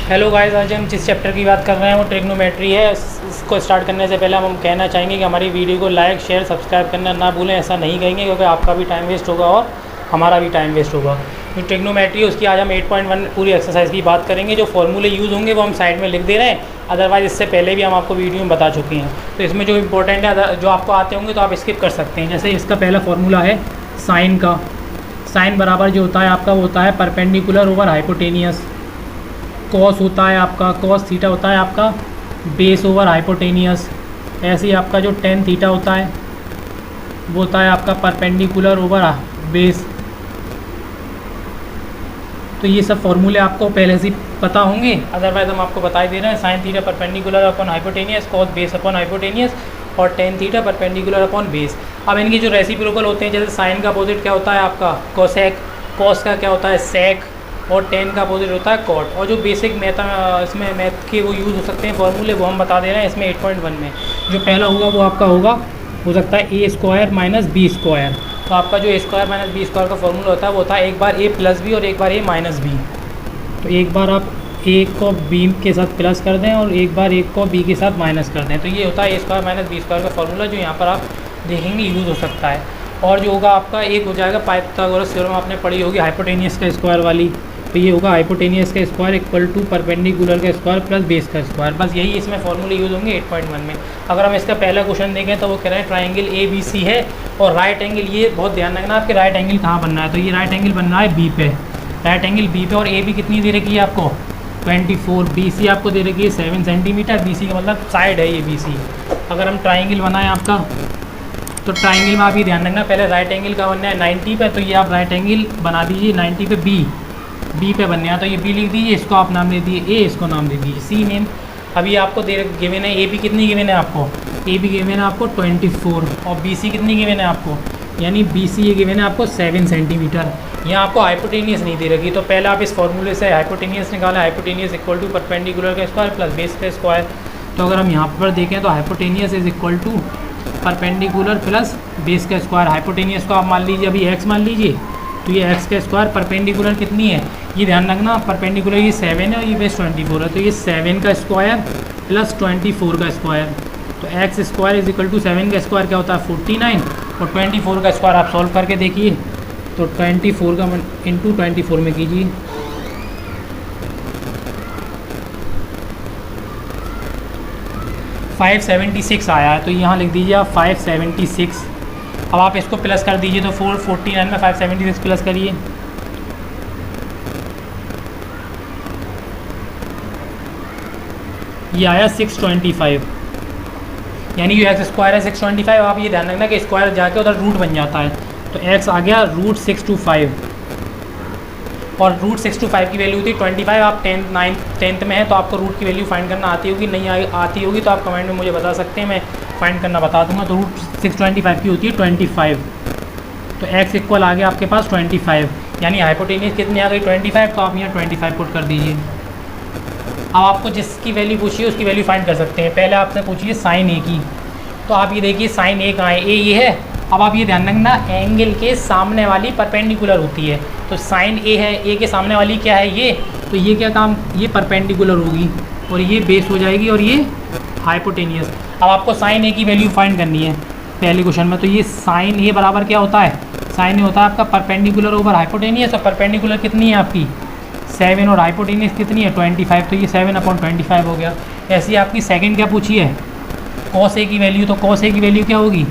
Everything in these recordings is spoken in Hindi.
हेलो गाइस, आज हम जिस चैप्टर की बात कर रहे हैं वो ट्रिग्नोमेट्री है। इसको स्टार्ट करने से पहले हम कहना चाहेंगे कि हमारी वीडियो को लाइक शेयर सब्सक्राइब करना ना भूलें। ऐसा नहीं कहेंगे क्योंकि आपका भी टाइम वेस्ट होगा और हमारा भी टाइम वेस्ट होगा। जो ट्रिग्नोमेट्री है उसकी आज हम 8.1 पूरी एक्सरसाइज की बात करेंगे। जो फॉर्मूले यूज़ होंगे वो हम साइड में लिख दे रहे हैं, अदरवाइज़ इससे पहले भी हम आपको वीडियो में बता चुके हैं। तो इसमें जो इंपॉर्टेंट है, जो आपको आते होंगे तो आप स्किप कर सकते हैं। जैसे इसका पहला फार्मूला है साइन का। साइन बराबर जो होता है आपका वो होता है परपेंडिकुलर ओवर हाइपोटेनियस। कॉस होता है आपका, कॉस थीटा होता है आपका बेस ओवर हाइपोटेनियस। ऐसे ही आपका जो टेन थीटा होता है वो होता है आपका परपेंडिकुलर ओवर बेस। तो ये सब फॉर्मूले आपको पहले से पता होंगे, अदरवाइज हम आपको बता ही दे रहे हैं। Sine theta perpendicular upon hypotenuse, cos base upon hypotenuse और tan theta perpendicular upon base. अब इनके जो रेसिप्रोकल होते हैं, जैसे साइन का अपोजिट क्या होता है आपका कोसेक, कॉस का क्या होता है सेक और टेन का अपोजिट होता है कॉट। और जो बेसिक इसमें मैथ के वो यूज़ हो सकते हैं फॉर्मूले, वो हम बता दे रहे हैं इसमें 8.1 में। जो पहला होगा वो आपका हो सकता है ए स्क्वायर माइनस बी स्क्वायर। तो आपका जो ए स्क्वायर माइनस बी स्क्वायर का फॉर्मूला होता है वो होता है एक बार ए प्लस बी और एक बार ए माइनस बी। तो एक बार आप ए को बी के साथ प्लस कर दें और एक बार ए को बी के साथ माइनस कर दें। तो ये होता है ए स्क्वायर माइनस बी स्क्वायर का फॉर्मूला, जो यहाँ पर आप देखेंगे यूज़ हो सकता है। और जो होगा आपका एक हो जाएगा पाइथागोरस थ्योरम आपने पढ़ी होगी हाइपोटेनियस का स्क्वायर वाली। तो ये होगा हाइपोटेनियस का स्क्वायर इक्वल टू परपेंडिकुलर का स्क्वायर प्लस बेस का स्क्वायर। बस यही इसमें फॉर्मूले यूज़ होंगे 8.1 में। अगर हम इसका पहला क्वेश्चन देखें तो वो कह रहे हैं ट्राइंगल ए बी सी है और राइट एंगल, ये बहुत ध्यान रखना आपके राइट एंगल कहाँ बनना है। तो ये राइट एंगल बनना है बी पे, राइट एंगल बी पे। और ए बी कितनी दे रखी है आपको 24, बी सी आपको दे रखी है 7 सेंटीमीटर। बी सी का मतलब साइड है ये बी सी। अगर हम ट्राइंगल बनाएं आपका, तो ट्राइंगल में आप ये ध्यान रखना पहले राइट एंगल का बनना है 90 पे। तो ये आप राइट एंगल बना दीजिए 90 पे, बी पे बनने हैं। तो ये बी लिख दीजिए, इसको आप नाम दे दीजिए ए, इसको नाम दे दीजिए सी नेम। अभी आपको दे गिवन है ए बी कितनी गिवन है आपको, ए बी गिवन है आपको 24 और बी सी कितनी गिवन है आपको, यानी बी सी ये गिवन है आपको 7 सेंटीमीटर। यहाँ आपको हाइपोटेनियस नहीं दे रखी। तो पहले आप इस फॉर्मूले से हाइपोटेनियस निकालें, हाइपोटेनियस इक्वल टू परपेंडिकुलर का स्क्वायर प्लस बेस का स्क्वायर। तो अगर हम यहाँ पर देखें तो hypotenuse is equal to perpendicular plus base का स्क्वायर। हाइपोटेनियस को आप मान लीजिए अभी एक्स मान लीजिए, तो ये एक्स का स्क्वायर परपेंडिकुलर कितनी है, ये ध्यान रखना परपेंडिकुलर ये 7 है और ये बेस 24 है। तो ये 7 का स्क्वायर प्लस 24 का स्क्वायर। तो x square is equal to 7 का स्क्वायर क्या होता है 49 और 24 का स्क्वायर आप सॉल्व करके देखिए। तो 24 का इंटू 24 में कीजिए, $576 आया है। तो यहाँ लिख दीजिए आप 576। अब आप इसको प्लस कर दीजिए, तो 449 में 576 प्लस करिए, ये आया 625। यानी जो एक्स स्क्वायर है 625। आप ये ध्यान रखना कि स्क्वायर जाके उधर रूट बन जाता है। तो एक्स आ गया √625 और √625 की वैल्यू थी 25। आप 10th में है तो आपको रूट की वैल्यू फाइंड करना आती होगी, नहीं आती होगी तो आप कमेंट में मुझे बता सकते हैं, मैं फाइंड करना बता दूंगा। तो √625 की होती है 25। तो एक्स इक्वल आ गया आपके पास 25, यानी हाइपोटेनियस कितनी आ गई 25। तो आप यहाँ 25 पुट कर दीजिए। अब आपको जिसकी वैल्यू पूछिए उसकी वैल्यू फाइंड कर सकते हैं। पहले आपसे पूछिए साइन ए की, तो आप ये देखिए साइन ए कहाँ है, ए ये है। अब आप ये ध्यान रखना एंगल के सामने वाली परपेंडिकुलर होती है। तो साइन ए है, ए के सामने वाली क्या है ये, तो ये क्या काम, ये परपेंडिकुलर होगी और ये बेस हो जाएगी और ये हाइपोटेनियस। अब आपको साइन ए की वैल्यू फाइंड करनी है पहले क्वेश्चन में। तो ये साइन ए बराबर क्या होता है, साइन ए होता है आपका परपेंडिकुलर ओवर हाइपोटेनियस। और परपेंडिकुलर कितनी है आपकी 7 और हाइपोटेनियस कितनी है 25। तो ये 7/25 हो गया। ऐसी आपकी सेकंड क्या पूछी है कॉस ए की वैल्यू। तो कॉस ए की वैल्यू क्या होगी,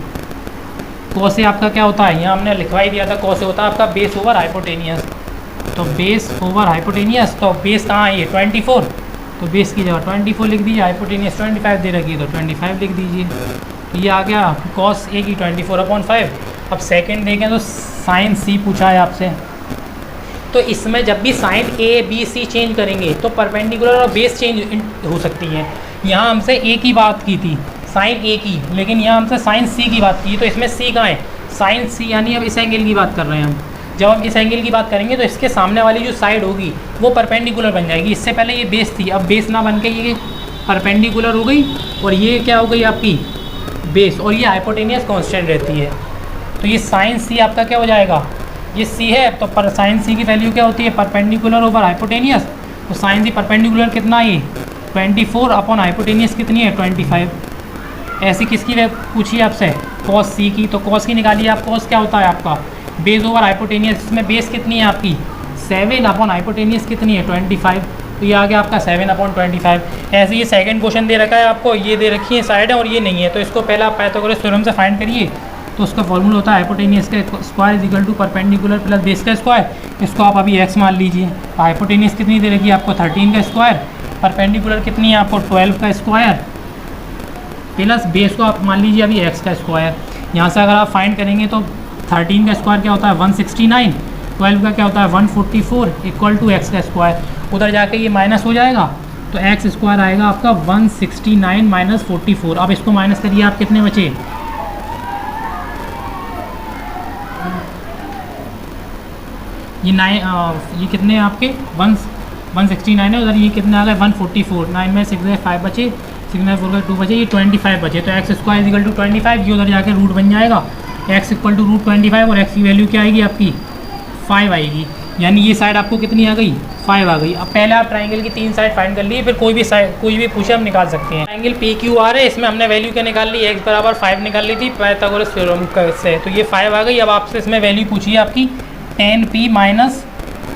कॉस ए आपका क्या होता है, यहाँ हमने लिखवा ही दिया था, कॉस ए होता है आपका बेस ओवर हाइपोटेनियस। तो बेस ओवर हाइपोटेनियस, तो बेस कहाँ है ये 24, तो बेस की जगह 24 लिख दीजिए। हाइपोटेनियस 25 दे रखी है तो 25 लिख दीजिए। तो ये आ गया कॉस ए की 24/5। अब सेकंड देखें तो साइन सी पूछा है आपसे। तो इसमें जब भी sine A B C change करेंगे तो परपेंडिकुलर और बेस चेंज हो सकती है। यहाँ हमसे ए की बात की थी साइन ए की, लेकिन यहाँ हमसे साइन सी की बात की। तो इसमें सी कहाँ है, साइन सी, यानी अब इस एंगल की बात कर रहे हैं हम। जब हम इस एंगल की बात करेंगे तो इसके सामने वाली जो साइड होगी वो परपेंडिकुलर बन जाएगी। इससे पहले ये बेस थी, अब बेस ना बन के ये परपेंडिकुलर हो गई और ये क्या हो गई आपकी बेस, और ये हाइपोटेनियस कांस्टेंट रहती है। तो ये साइन सी आपका क्या हो जाएगा, ये सी है तो पर साइन सी की वैल्यू क्या होती है परपेंडिकुलर ओवर हाइपोटेनियस। तो साइन थी परपेंडिकुलर कितना ये 24 अपॉन हाइपोटेनियस कितनी है 25। ऐसी किसकी पूछी आपसे कॉस सी की, तो कॉस की निकालिए आप। कॉस क्या होता है आपका बेस ओवर हाइपोटेनियस, इसमें बेस कितनी है आपकी 7 अपॉन हाइपोटेनियस कितनी है 25, तो ये आ गया आपका 7 अपॉन 25। ऐसे ये सेकंड क्वेश्चन दे रखा है आपको, ये दे रखी है साइड है और ये नहीं है, तो इसको पहले आप पाइथागोरस थ्योरम से फाइंड करिए। तो उसका फॉर्मूला होता है हाइपोटेनियस का square is equal to perpendicular plus base का स्क्वायर। इसको आप अभी एक्स मान लीजिए। हाइपोटेनियस कितनी दे रखी है आपको 13 का स्क्वायर, परपेंडिकुलर कितनी है आपको 12 का स्क्वायर, प्लस बेस को आप मान लीजिए अभी एक्स का स्क्वायर। यहाँ से अगर आप फाइंड करेंगे तो 13 का स्क्वायर क्या होता है 169, 12 का क्या होता है 144 इक्वल टू एक्स का स्क्वायर। उधर जाके ये माइनस हो जाएगा तो एक्स स्क्वायर आएगा आपका 169 माइनस 44। अब इसको माइनस करिए आप, कितने बचे ये कितने हैं आपके 169 है, उधर ये कितने आ गए 144, 9 में 6 5 बचे, 6 में 4 2 बचे, ये 25 बचे। तो एक्स स्क्वायर इक्वल टू 25, ये उधर जाके रूट बन जाएगा एक्स इक्वल टू रूट 25 और एक्स की वैल्यू क्या आएगी आपकी 5 आएगी। यानी ये साइड आपको कितनी आ गई 5 आ गई। अब पहले आप ट्राइंगल की 3 साइड फाइंड कर लिए, फिर कोई भी पूछे हम निकाल सकते हैं। ट्राइंगल पी क्यू आर है, इसमें हमने वैल्यू क्या निकाल ली एक्स बराबर 5 निकाल ली थी पाइथागोरस थ्योरम से, तो ये 5 आ गई। अब आपसे इसमें वैल्यू पूछी है आपकी tan p minus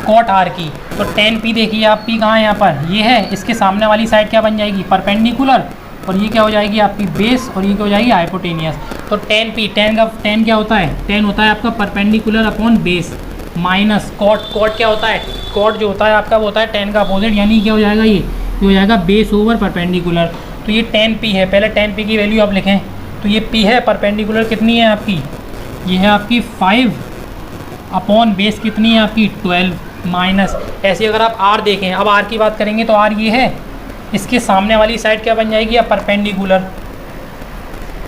cot R की, तो tan p देखिए आप p कहाँ है यहाँ पर ये है, इसके सामने वाली साइड क्या बन जाएगी परपेंडिकुलर, और ये क्या हो जाएगी आपकी बेस, और ये क्या हो जाएगी हाइपोटेनियस। तो tan p tan क्या होता है, tan होता है आपका perpendicular upon base minus cot क्या होता है, कॉट जो होता है आपका वो होता है tan का अपोजिट, यानी क्या हो जाएगा ये हो जाएगा बेस ओवर परपेंडिकुलर। तो ये tan p है, पहले tan p की वैल्यू आप लिखें, तो ये p है, परपेंडिकुलर कितनी है आपकी ये है आपकी 5 अपॉन बेस कितनी है आपकी 12 माइनस। ऐसे अगर आप r देखें, अब r की बात करेंगे तो r ये है, इसके सामने वाली साइड क्या बन जाएगी अब परपेंडिकुलर,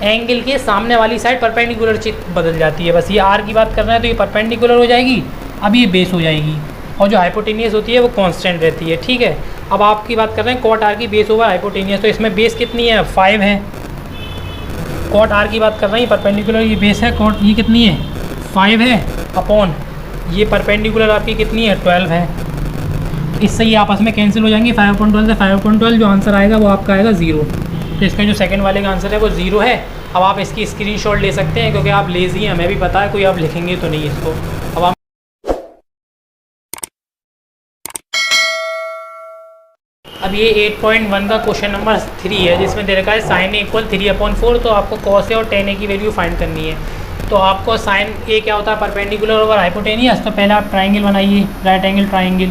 एंगल के सामने वाली साइड परपेंडिकुलर बदल जाती है, बस ये r की बात कर रहे हैं तो ये परपेंडिकुलर हो जाएगी, अब ये बेस हो जाएगी, और जो हाइपोटेनियस होती है वो कांस्टेंट रहती है। ठीक है, अब आपकी बात कर रहे हैं कॉट आर की बेस ओवर हाइपोटेनियस, तो इसमें बेस कितनी है 5 है, कॉट आर की बात कर रहे हैं परपेंडिकुलर ये बेस है, कॉट ये कितनी है 5 है अपॉन ये परपेंडिकुलर आपकी कितनी है 12 है। इससे ये आपस में कैंसिल हो जाएंगे, 5/12 से 5/12 जो आंसर आएगा वो आपका आएगा 0। तो इसका जो सेकंड वाले का आंसर है वो 0 है। अब आप इसकी स्क्रीनशॉट ले सकते हैं क्योंकि आप लेज़ी हैं, हमें भी पता है, कोई आप लिखेंगे तो नहीं इसको। अब आप अब ये 8.1 का क्वेश्चन नंबर 3 है जिसमें दे रखा है साइन ए इक्वल 3/4, तो आपको कॉस ए और tan ए की वैल्यू फाइंड करनी है। तो आपको साइन ए क्या होता है परपेंडिकुलर ओवर हाइपोटेनियस, तो पहले आप ट्राइंगल बनाइए, राइट एंगल ट्राइंगल,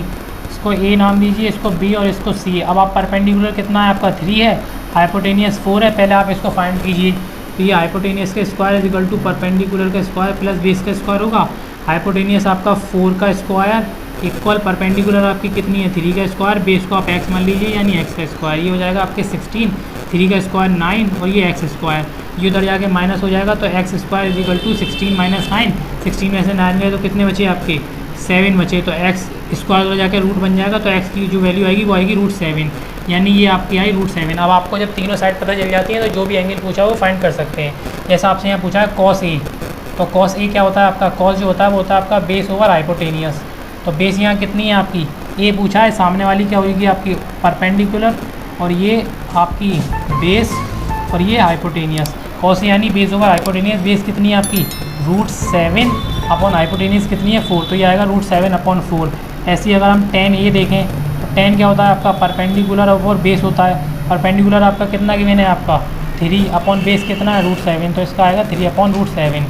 इसको ए नाम दीजिए, इसको बी और इसको सी। अब आप परपेंडिकुलर कितना है आपका 3 है, हाइपोटेनियस 4 है, पहले आप इसको फाइंड कीजिए। तो ये हाइपोटेनियस का square is equal to perpendicular का स्क्वायर प्लस बेस का स्क्वायर होगा। हाइपोटेनियस आपका 4 का स्क्वायर इक्वल परपेंडिकुलर आपकी कितनी है 3 का स्क्वायर, बेस को आप x मान लीजिए यानी x का स्क्वायर, ये हो जाएगा आपके 16, 3 का स्क्वायर 9 और ये x स्क्वायर, ये उधर जाके माइनस हो जाएगा, तो x square is equal to 16 minus 9, 16 में से 9 गए तो कितने बचे आपके 7 बचे, तो x स्क्वायर उधर जाके रूट बन जाएगा, तो x की जो वैल्यू आएगी वो आएगी √7, यानी ये आपकी आई √7। अब आपको जब तीनों साइड पता चल जाती है तो जो भी एंगल पूछा वो फाइंड कर सकते हैं। जैसा आपसे यहाँ पूछा है कॉस ए, तो कॉस ए क्या होता है आपका, कॉस जो होता है वो होता है आपका बेस ओवर हाइपोटेनियस, तो बेस यहाँ कितनी है आपकी ए पूछा है, सामने वाली क्या होगी आपकी परपेंडिकुलर, और ये आपकी बेस और ये हाइपोटेनियस, कॉस यानी बेस ओवर हाइपोटेनियस, बेस कितनी है आपकी √7 अपॉन हाइपोटेनियस कितनी है 4, तो ये आएगा √7/4। ऐसे ही अगर हम tan ए देखें तो tan क्या होता है आपका परपेंडिकुलर और बेस होता है, परपेंडिकुलर आपका कितना गिवन है आपका 3 अपॉन बेस कितना है √7, तो इसका आएगा 3/√7।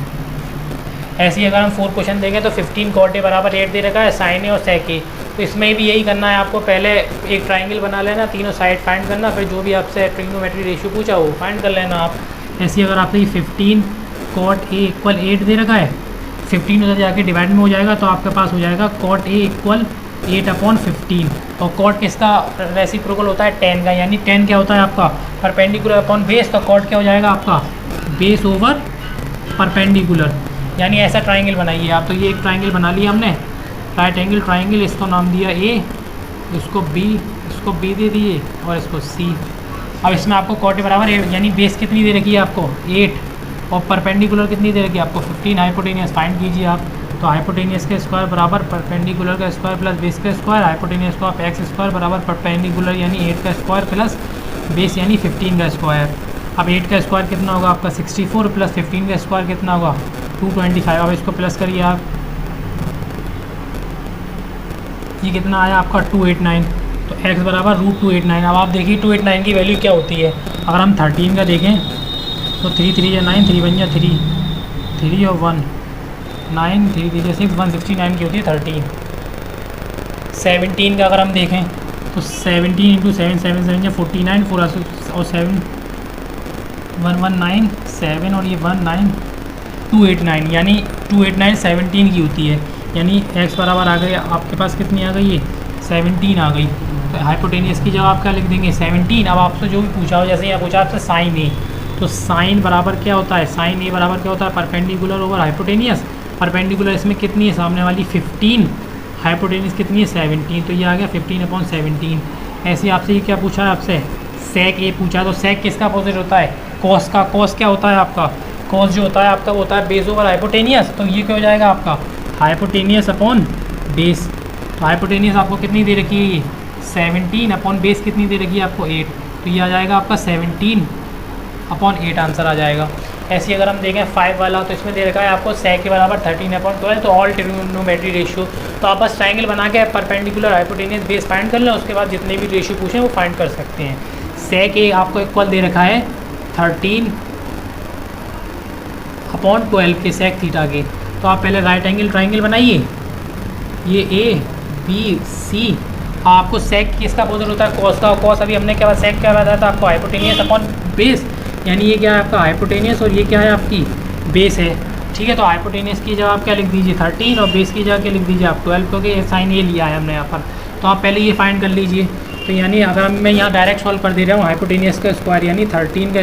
ऐसे ही अगर हम 4 क्वेश्चन देखें तो 15 cot a बराबर 8 दे रखा है, साइन ए और sec ए, तो इसमें भी यही करना है आपको, पहले एक ट्राइंगल बना लेना, तीनों साइड फाइंड करना, फिर जो भी आपसे ट्रिग्नोमेट्री रेशियो पूछा वो फाइंड कर लेना आप। ऐसे ही अगर आपसे 15 cot a इक्वल 8 दे रखा है, 15 उधर जाके डिवाइड में हो जाएगा, तो आपके पास हो जाएगा cot a इक्वल 8/15, और cot किसका रेसिप्रोकल होता है tan का, यानी tan क्या होता है आपका परपेंडिकुलर अपॉन बेस, तो cot क्या हो जाएगा आपका बेस ओवर परपेंडिकुलर, यानी ऐसा ट्राइंगल बनाइए आप। तो ये एक ट्राइंगल बना लिया हमने, राइट एंगल ट्राइंगल, इसको नाम दिया ए, इसको बी दे दिए और इसको सी। अब इसमें आपको cot a बराबर 8, यानी बेस कितनी दे रखी है आपको 8 और परपेंडिकुलर कितनी दे रखी है आपको 15, हाइपोटेनियस फाइंड कीजिए आप। तो हाइपोटेनियस के स्क्वायर बराबर परपेंडिकुलर का स्क्वायर प्लस बेस का square, hypotenuse of x square बराबर परपेंडिकुलर यानी 8 का स्क्वायर प्लस बेस यानी 15 का स्क्वायर। अब 8 का स्क्वायर कितना होगा आपका 64 प्लस 15 का स्क्वायर कितना होगा 225। अब इसको प्लस करिए आप, ये कितना आया आपका 289। तो x बराबर √289। अब आप देखिए 289 की वैल्यू क्या होती है। अगर हम 13 का देखें तो 3 3 या 9, 3 1 या 3, 3 और 1 9, 3 3 या 6, 169 की होती है 13। 17 का अगर हम देखें तो 17 इंटू 7 7 7 या 49, 4 और 7 119 7 और ये 19 289, यानी 289 17 की होती है। यानी x बराबर आ गई आपके पास कितनी आ गई है 17 आ गई। तो हाइपोटेनियस की जगह आप क्या लिख देंगे 17। अब आपसे जो भी पूछा हो, जैसे यहाँ पूछा आपसे साइन ए, तो साइन बराबर क्या होता है, साइन ए बराबर क्या होता है परपेंडिकुलर ओवर हाइपोटेनियस। परपेंडिकुलर इसमें कितनी है सामने वाली 15, हाइपोटेनियस कितनी है 17, तो ये आ गया 15/17। ऐसे आपसे ये क्या पूछा है आपसे सेक ए पूछा है। तो सेक किसका अपोजिट होता है कॉस का। कॉस क्या होता है आपका, कॉस जो होता है आपका वो होता है बेस ओवर हाइपोटेनियस। तो ये क्या हो जाएगा आपका हाइपोटेनियस अपॉन बेस। तो हाइपोटेनियस आपको कितनी दे रखी है 17 अपॉन बेस कितनी दे रखी है आपको 8। तो ये आ जाएगा आपका 17/8 आंसर आ जाएगा। ऐसे अगर हम देखें 5 वाला, तो इसमें दे रखा है आपको सेक के बराबर 13/12। तो ऑल ट्रिग्नोमेट्री रेशियो। तो आप बस ट्राइंगल बना के परपेंडिकुलर हाइपोटेनियस बेस फाइंड कर लें, उसके बाद जितने भी रेशियो पूछें वो फाइंड कर सकते हैं। सेक ए आपको इक्वल दे रखा है 13/12 के सेक थीटा के। तो आप पहले राइट एंगल ट्राइंगल बनाइए, ये ए बी सी। आपको सेक किसका अपोजिट होता है कॉस का। कॉस अभी हमने क्या सेक क्या बताया था आपको हाइपोटेनियस अपॉन बेस, यानी ये क्या है आपका हाइपोटेनियस और ये क्या है आपकी बेस है। ठीक है, तो हाइपोटेनियस की जगह आप क्या लिख दीजिए 13 और बेस की जगह क्या लिख दीजिए आप 12, क्योंकि साइन ये लिया है हमने यहाँ पर। तो आप पहले ये फाइंड कर लीजिए। तो यानी अगर मैं यहाँ डायरेक्ट सॉल्व कर दे रहा हूँ हाइपोटेनियस का स्क्वायर, यानी 13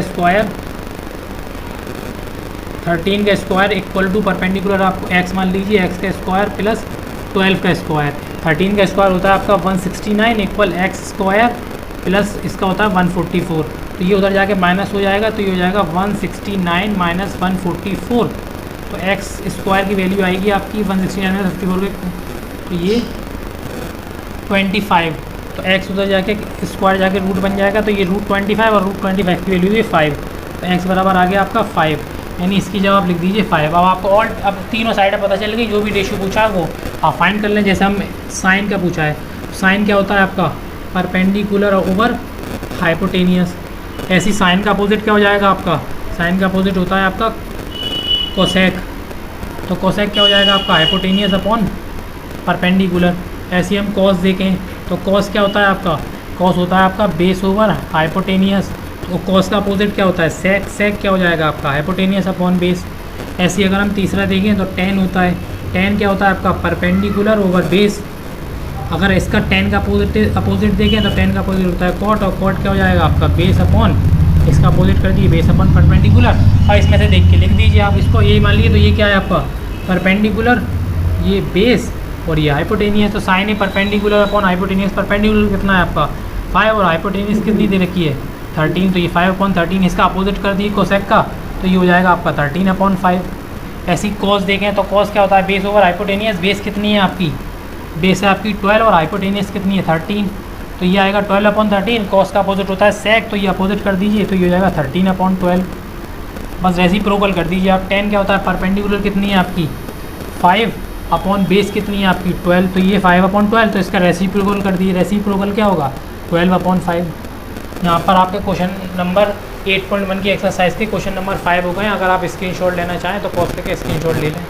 का स्क्वायर इक्वल टू परपेंडिकुलर आपको x मान लीजिए x का स्क्वायर प्लस 12 का स्क्वायर। 13 का स्क्वायर होता है आपका 169 इक्वल x स्क्वायर प्लस इसका होता है 144। तो ये उधर जाके माइनस हो जाएगा, तो ये हो जाएगा 169 माइनस 144। तो x स्क्वायर की वैल्यू आएगी आपकी 169 में 54 के, तो ये 25। तो x उधर जाके स्क्वायर जाके रूट बन जाएगा, तो ये √25 और √25 की वैल्यू है 5। तो x बराबर आ गया आपका 5, यानी इसकी जवाब लिख दीजिए 5। अब आपको और अब तीनों साइडें पता चल गई, जो भी रेशियो पूछा है वो आप फाइंड कर लें। जैसे हम साइन का पूछा है, साइन क्या होता है आपका परपेंडिकुलर ओवर हाइपोटेनियस। ऐसी साइन का अपोजिट क्या हो जाएगा आपका, साइन का अपोजिट होता है आपका कोसेक। तो कोसेक क्या हो जाएगा आपका हाइपोटेनियस अपॉन परपेंडिकुलर। ऐसे हम कॉस देखें तो कॉस क्या होता है आपका, कॉस होता है आपका बेस ओवर हाइपोटेनियस। तो कॉस का अपोजिट क्या होता है सेक। सेक क्या हो जाएगा आपका हाइपोटेनियस अपॉन बेस। ऐसे अगर हम तीसरा देखें तो टेन होता है, टेन क्या होता है आपका परपेंडिकुलर ओवर बेस। अगर इसका टेन का अपोजिट देखें तो टेन का अपोजिट होता है कॉट, और कॉट क्या हो जाएगा आपका बेस अपॉन, इसका अपोजिट कर दिए बेस अपॉन परपेंडिकुलर। और इसमें से देख के लिख दीजिए आप इसको, ये मान लीजिए तो ये क्या है आपका परपेंडिकुलर, ये बेस और ये हाइपोटेनियस। तो साइन है परपेंडिकुलर अपॉन हाइपोटेनियस। परपेंडिकुलर कितना है आपका 5 और हाइपोटेनियस कितनी दे रखी है 13। तो ये 5/13 इसका अपोजिट कर दिए कोसेक का, तो ये हो जाएगा आपका 13/5। ऐसी कॉस देखें तो कॉस क्या होता है बेस ओवर हाइपोटेनियस। बेस कितनी है आपकी, बेस है आपकी 12 और हाइपोटेनियस कितनी है 13। तो ये आएगा 12/13। कॉस का अपोजिट होता है सेक, तो ये अपोजिट कर दीजिए, तो ये हो जाएगा 13/12। बस रेसिप्रोकल कर दीजिए आप। 10 क्या होता है परपेंडिकुलर कितनी है आपकी 5 अपॉन बेस कितनी है आपकी 12। तो ये 5/12, तो इसका रेसिप्रोकल कर दिए। रेसिप्रोकल क्या होगा 12/5। यहाँ पर आपके क्वेश्चन नंबर 8.1 की एक्सरसाइज के क्वेश्चन नंबर 5 हो गए। अगर आप स्क्रीनशॉट लेना चाहें तो पॉज करके स्क्रीनशॉट ले लें।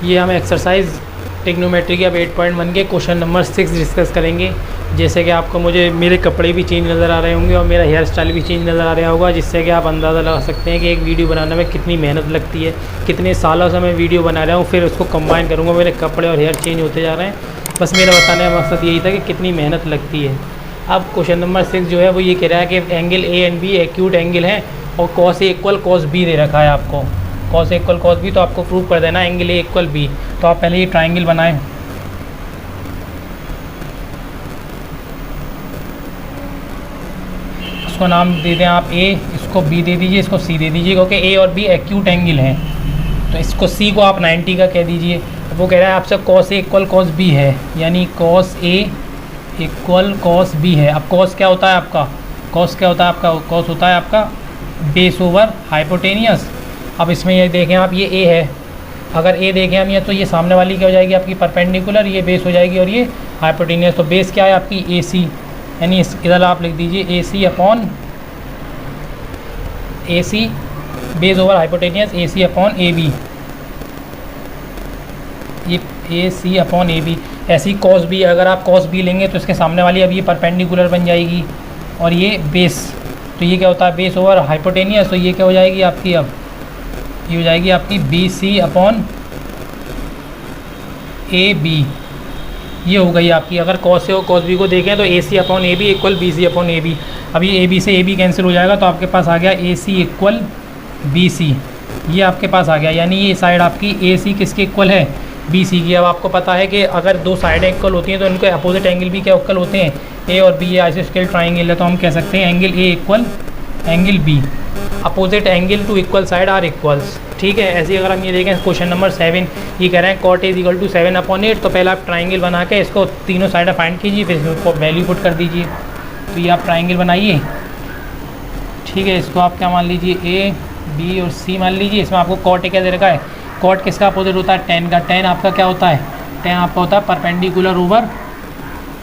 ये हम एक्सरसाइज ट्रिग्नोमेट्री के अब 8.1 के क्वेश्चन नंबर 6 डिस्कस करेंगे। जैसे कि आपको मुझे मेरे कपड़े भी चेंज नज़र आ रहे होंगे और मेरा हेयर स्टाइल भी चेंज नज़र आ रहा होगा, जिससे कि आप अंदाज़ा लगा सकते हैं कि एक वीडियो बनाने में कितनी मेहनत लगती है। कितने सालों से मैं वीडियो बना रहा हूँ, फिर उसको कंबाइन करूँगा, मेरे कपड़े और हेयर चेंज होते जा रहे हैं। बस मेरा बताने का मकसद यही था कि कितनी मेहनत लगती है। अब क्वेश्चन नंबर 6 जो है वो ये कह रहा है कि angle A and B acute angle है और cos A equal cos B दे रखा है आपको। Cos A equal cos B, तो आपको प्रूव कर देना एंगल ए इक्वल बी। तो आप पहले ये ट्राइंगल बनाएं। इसको नाम दे दें आप ए, इसको बी दे दीजिए, इसको सी दे दीजिए, क्योंकि ए और बी एक्यूट एंगल हैं। तो इसको सी को आप 90 का कह दीजिए। वो कह रहा है आपसे cos A equal cos B है, यानी cos A equal cos B है। अब कॉस क्या होता है आपका, कॉस क्या होता है आपका, कॉस होता है आपका बेस ओवर हाइपोटेनियस। अब इसमें ये देखें आप, ये ए है, अगर ए देखें हम ये, तो ये सामने वाली क्या हो जाएगी आपकी परपेंडिकुलर, ये बेस हो जाएगी और ये हाइपोटेनियस। तो बेस क्या है आपकी ए सी, यानी इधर आप लिख दीजिए A C upon A C, base over hypotenuse A C upon A B, ये A C upon A B. ऐसी कॉस बी, अगर आप कॉस बी लेंगे तो इसके सामने वाली अब ये परपेंडिकुलर बन जाएगी और ये बेस, तो ये क्या होता है बेस ओवर हाइपोटेनियस, तो ये क्या हो जाएगी आपकी, अब ये हो जाएगी आपकी B C upon A B, ये हो गई आपकी। अगर कॉस से और कॉस बी को देखें तो A C upon A B equal B C upon A B. अब ये ए बी से ए बी कैंसिल हो जाएगा, तो आपके पास आ गया ए सी इक्वल बी सी, ये आपके पास आ गया। यानी ये साइड आपकी ए सी किसके इक्वल है, बी सी की। अब आपको पता है कि अगर दो साइडें इक्वल होती हैं तो इनके अपोजिट एंगल भी क्या इक्वल होते हैं, ए और बी, ये आइसोस्केल ट्राइंगल है, तो हम कह सकते हैं angle A equal angle B, opposite angle to equal side are equals. ठीक है, ऐसे अगर हम ये देखें क्वेश्चन नंबर 7, ये कह रहे हैं कॉट इज इक्वल टू 7/8। तो पहले आप ट्राइंगल बना के इसको तीनों साइड फाइंड कीजिए, फिर इसको वैल्यू पुट कर दीजिए। तो ये आप ट्राइंगल बनाइए, ठीक है, इसको आप क्या मान लीजिए ए बी और सी मान लीजिए। इसमें आपको कॉट क्या दे रखा है, कॉट किसका अपोजिट होता है, टेन का। टेन आपका क्या होता है, टेन आपका होता है परपेंडिकुलर ओवर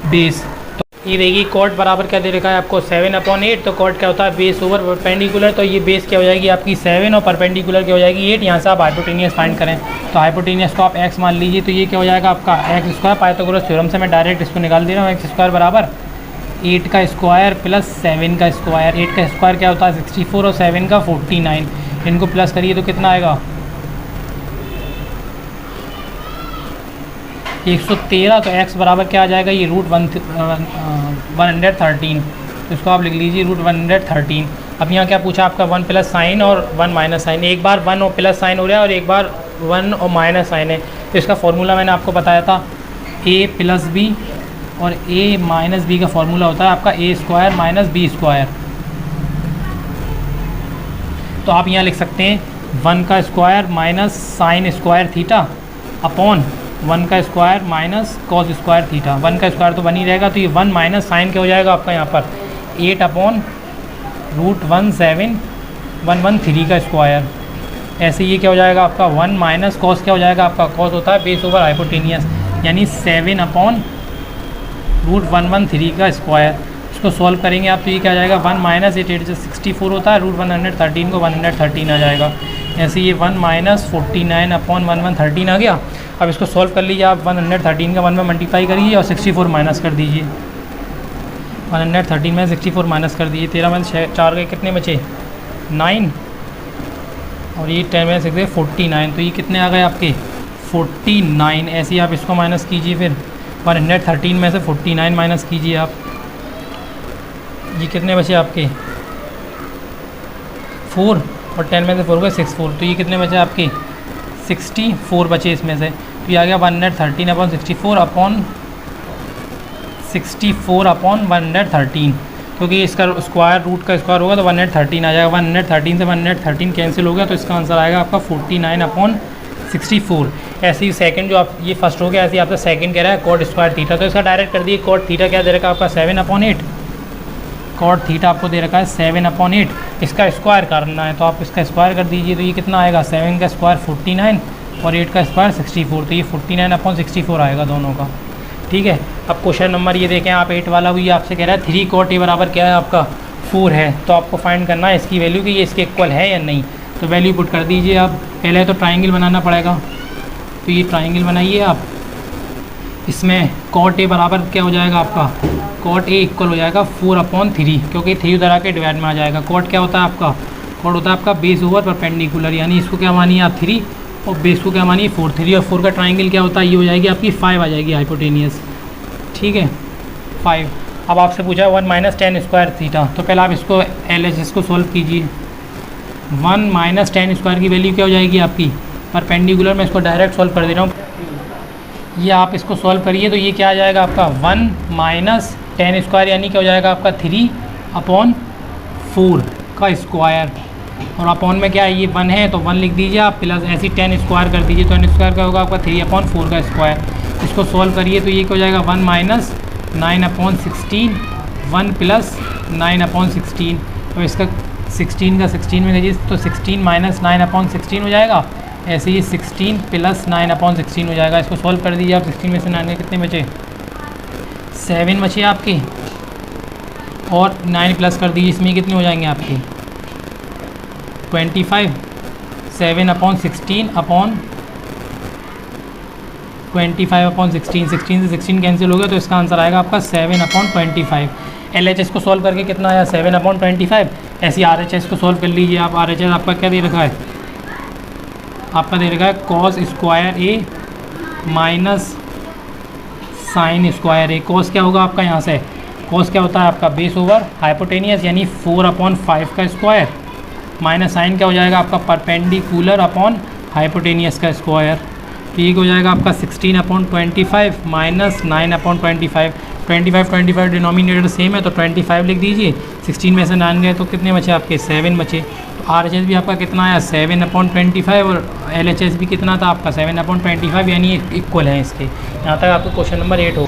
बेस। तो ये देखिए कॉट बराबर क्या दे रखा है आपको 7/8, तो कॉट क्या होता है बेस ओवर परपेंडिकुलर, तो ये बेस क्या हो जाएगी आपकी 7 और परपेंडिकुलर क्या हो जाएगी 8। यहाँ से आप हाइपोटेनियस फाइंड करें, तो हाइपोटेनियस को आप x मान लीजिए, तो ये क्या हो जाएगा आपका x स्क्वायर, पाइथागोरस थ्योरम से मैं डायरेक्ट इसको निकाल दे रहा हूँ, x स्क्वायर बराबर 8 का स्क्वायर प्लस 7 का स्क्वायर। 8 का स्क्वायर क्या होता है 64 और 7 का 49, इनको प्लस करिए तो कितना आएगा 113। तो x बराबर क्या आ जाएगा, ये रूट 113, तो इसको आप लिख लीजिए रूट 113। अब यहाँ क्या पूछा आपका 1 प्लस साइन और 1 माइनस साइन, एक बार 1 और प्लस साइन हो रहा है और एक बार 1 और माइनस साइन है। तो इसका फॉर्मूला मैंने आपको बताया था a प्लस बी, और a माइनस बी का फॉर्मूला होता है आपका a square minus B square. तो आप यहाँ लिख सकते हैं 1 का square minus sine square theta upon 1 का square minus cos square theta. 1 का स्क्वायर तो बन ही रहेगा, तो ये 1 माइनस साइन क्या हो जाएगा आपका यहाँ पर 8 अपॉन रूट 17113 का स्क्वायर। ऐसे ये क्या हो जाएगा आपका 1 माइनस कॉस क्या हो जाएगा आपका, कॉस होता है बेस ओवर हाइपोटेनियस, यानी 7 अपॉन रूट 113 का स्क्वायर। इसको सॉल्व करेंगे आप तो ये क्या आ जाएगा 1 माइनस 8 से 64 होता है, रूट 113 को 113 आ जाएगा। ऐसे ये 1 माइनस 49 अपॉन 113 आ गया। अब इसको सॉल्व कर लीजिए आप, 113 का 1 में मल्टीप्लाई करिए और 64 माइनस कर दीजिए। 113 में 64 माइनस कर दीजिए, 13 में 4 के कितने बचे 9, और ये 10 में 6 49, तो ये कितने आ गए आपके 49। ऐसे ही आप इसको माइनस कीजिए, फिर 113 में से 49 माइनस कीजिए आप, ये कितने बचे आपके 4, और 10 में से 4 गए 64, तो ये कितने बचे आपके 64 बचे इसमें से। तो ये आ गया 113 अपॉन 64 अपॉन 113, क्योंकि इसका स्क्वायर रूट का स्क्वायर होगा तो 113 आ जाएगा। 113 से 113 कैंसिल हो गया, तो इसका आंसर आएगा आपका 49 अपॉन 64। ऐसे ही सेकंड जो आप ये फर्स्ट हो गया, ऐसे ही आपका सेकंड कह रहा है कॉट स्क्वायर थीटा, तो इसका डायरेक्ट कर दिए। कॉट थीटा क्या दे रखा है आपका 7/8, कॉट थीटा आपको दे रखा है 7/8, इसका स्क्वायर करना है तो आप इसका स्क्वायर कर दीजिए, तो ये कितना आएगा 7 का स्क्वायर 49 और 8 का स्क्वायर 64, तो ये 49/64 आएगा दोनों का। ठीक है, अब क्वेश्चन नंबर ये देखें आप 8 वाला, हुई आपसे कह रहा है 3 कॉट ए बराबर क्या है आपका 4 है, तो आपको फाइंड करना है इसकी वैल्यू कि ये इसके इक्वल है या नहीं। तो वैल्यू पुट कर दीजिए आप। पहले तो ट्राइंगल बनाना पड़ेगा, तो ये ट्राइंगल बनाइए आप। इसमें कॉट ए बराबर क्या हो जाएगा आपका, कॉट ए इक्वल हो जाएगा 4/3, क्योंकि 3 उधर आके डिवाइड में आ जाएगा। कॉट क्या होता है आपका, कॉट होता है आपका बेस ओवर परपेंडिकुलर, यानी इसको क्या मानिए आप 3 और बेस को क्या मानिए 4। 3 और 4 का ट्राइंगल क्या होता है, ये हो जाएगी आपकी 5 आ जाएगी हाइपोटेनियस। ठीक है 5। अब आपसे पूछा 1 माइनस 10 स्क्वायर थीटा, तो पहले आप इसको LHS को सॉल्व कीजिए। 1 माइनस 10 स्क्वायर की वैल्यू क्या हो जाएगी आपकी परपेंडिकुलर, मैं इसको डायरेक्ट सॉल्व कर दे रहा हूँ। ये आप इसको सॉल्व करिए तो ये क्या आ जाएगा आपका 1 माइनस 10 स्क्वायर, यानी क्या हो जाएगा आपका 3/4 का स्क्वायर। और अपॉन में क्या है, ये 1 है तो 1 लिख दीजिए आप, प्लस ऐसी 10 स्क्वायर कर दीजिए, तो 10 स्क्वायर का होगा आपका 3/4 का स्क्वायर। इसको सॉल्व करिए तो ये क्या हो जाएगा 1 माइनस 9/16, 1 प्लस 9/16। तो इसका 16 का 16 में लीजिए तो 16 माइनस 9/16 हो जाएगा। ऐसे ही 16 प्लस 9/16 हो जाएगा। इसको सॉल्व कर दीजिए आप, 16 में से 9 के कितने बचे, 7 बचे आपके, और 9 प्लस कर दीजिए, इसमें कितने हो जाएंगे आपके 25, 7/16 अपॉन 25/16, 16 से 16 कैंसिल हो गया, तो इसका आंसर आएगा आपका 7/25। LHS को सॉल्व करके कितना आया 7/25। ऐसे RHS को सॉल्व कर लीजिए आप। RHS आपका क्या दे रखा है, आपका दे रखा है cos square A minus sine square A। cos क्या होगा आपका यहाँ से, cos क्या होता है आपका बेस ओवर हाइपोटेनियस, यानी 4/5 का स्क्वायर, माइनस साइन क्या हो जाएगा आपका परपेंडिकुलर अपॉन हाइपोटेनियस का स्क्वायर। ठीक हो जाएगा आपका 16/25 माइनस 9/25। 25 डिनोमिनेटर सेम है तो 25 लिख दीजिए। 16 में से 9 गए तो कितने बचे आपके 7 बचे। तो RHS भी आपका कितना आया 7/25, और LHS भी कितना था आपका 7/25, यानी इक्वल है इसके। यहाँ तक आपको क्वेश्चन नंबर 8 हो।